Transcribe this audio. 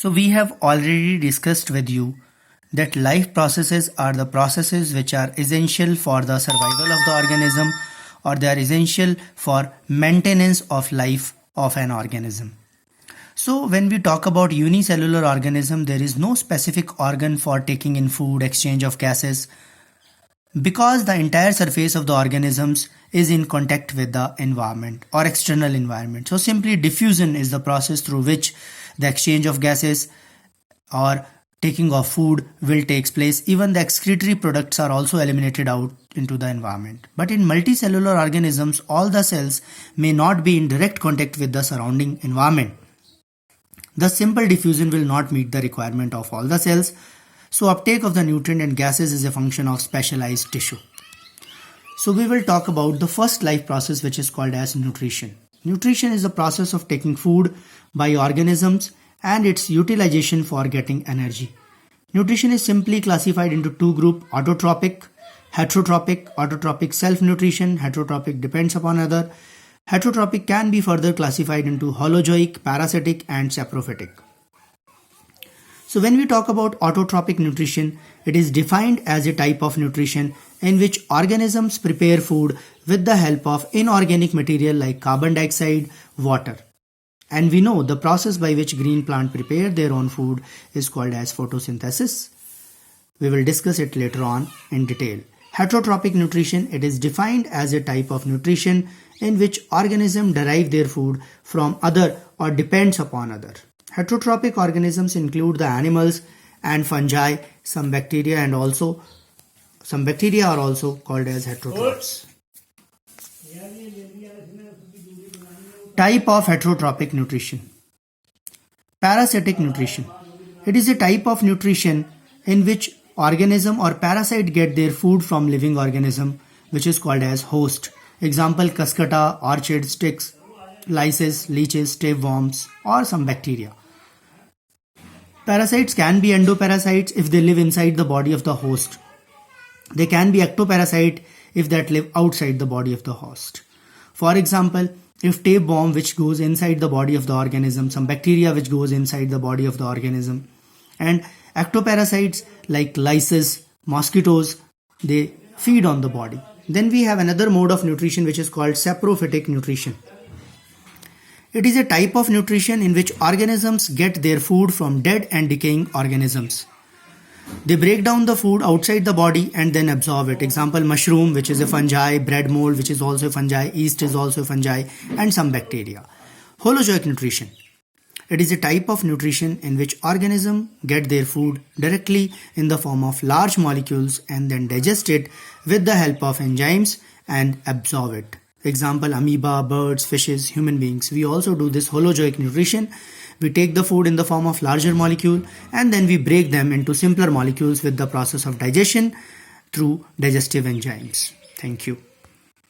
So we have already discussed with you that life processes are the processes which are essential for the survival of the organism, or they are essential for maintenance of life of an organism. So when we talk about unicellular organism, there is no specific organ for taking in food, exchange of gases, because the entire surface of the organisms is in contact with the environment or external environment. So simply diffusion is the process through which the exchange of gases or taking of food will take place. Even the excretory products are also eliminated out into the environment. But in multicellular organisms, all the cells may not be in direct contact with the surrounding environment. The simple diffusion will not meet the requirement of all the cells. So uptake of the nutrient and gases is a function of specialized tissue. So we will talk about the first life process, which is called as nutrition. Nutrition is the process of taking food by organisms and its utilization for getting energy. Nutrition is simply classified into two groups: autotrophic, heterotrophic. Autotrophic self-nutrition, heterotrophic depends upon other. Heterotrophic can be further classified into holozoic, parasitic and saprophytic. So when we talk about autotrophic nutrition, it is defined as a type of nutrition in which organisms prepare food with the help of inorganic material like carbon dioxide, water. And we know the process by which green plant prepare their own food is called as photosynthesis. We will discuss it later on in detail. Heterotrophic nutrition, it is defined as a type of nutrition in which organisms derive their food from other or depends upon other. Heterotrophic organisms include the animals and fungi, some bacteria are also called as heterotrophs. Type of heterotrophic nutrition. Parasitic nutrition. It is a type of nutrition in which organism or parasite get their food from living organism, which is called as host. Example: cuscuta, orchid, sticks, lices, leeches, tapeworms, or some bacteria. Parasites can be endoparasites if they live inside the body of the host. They can be ectoparasite if that live outside the body of the host. For example, if tapeworm, which goes inside the body of the organism, some bacteria which goes inside the body of the organism, and ectoparasites like lices, mosquitoes, they feed on the body. Then we have another mode of nutrition which is called saprophytic nutrition. It is a type of nutrition in which organisms get their food from dead and decaying organisms. They break down the food outside the body and then absorb it. Example: mushroom, which is a fungi, bread mold, which is also a fungi, yeast is also a fungi, and some bacteria. Holozoic nutrition. It is a type of nutrition in which organisms get their food directly in the form of large molecules and then digest it with the help of enzymes and absorb it. Example: amoeba, birds, fishes, human beings. We also do this holozoic nutrition. We take the food in the form of larger molecule and then we break them into simpler molecules with the process of digestion through digestive enzymes. Thank you.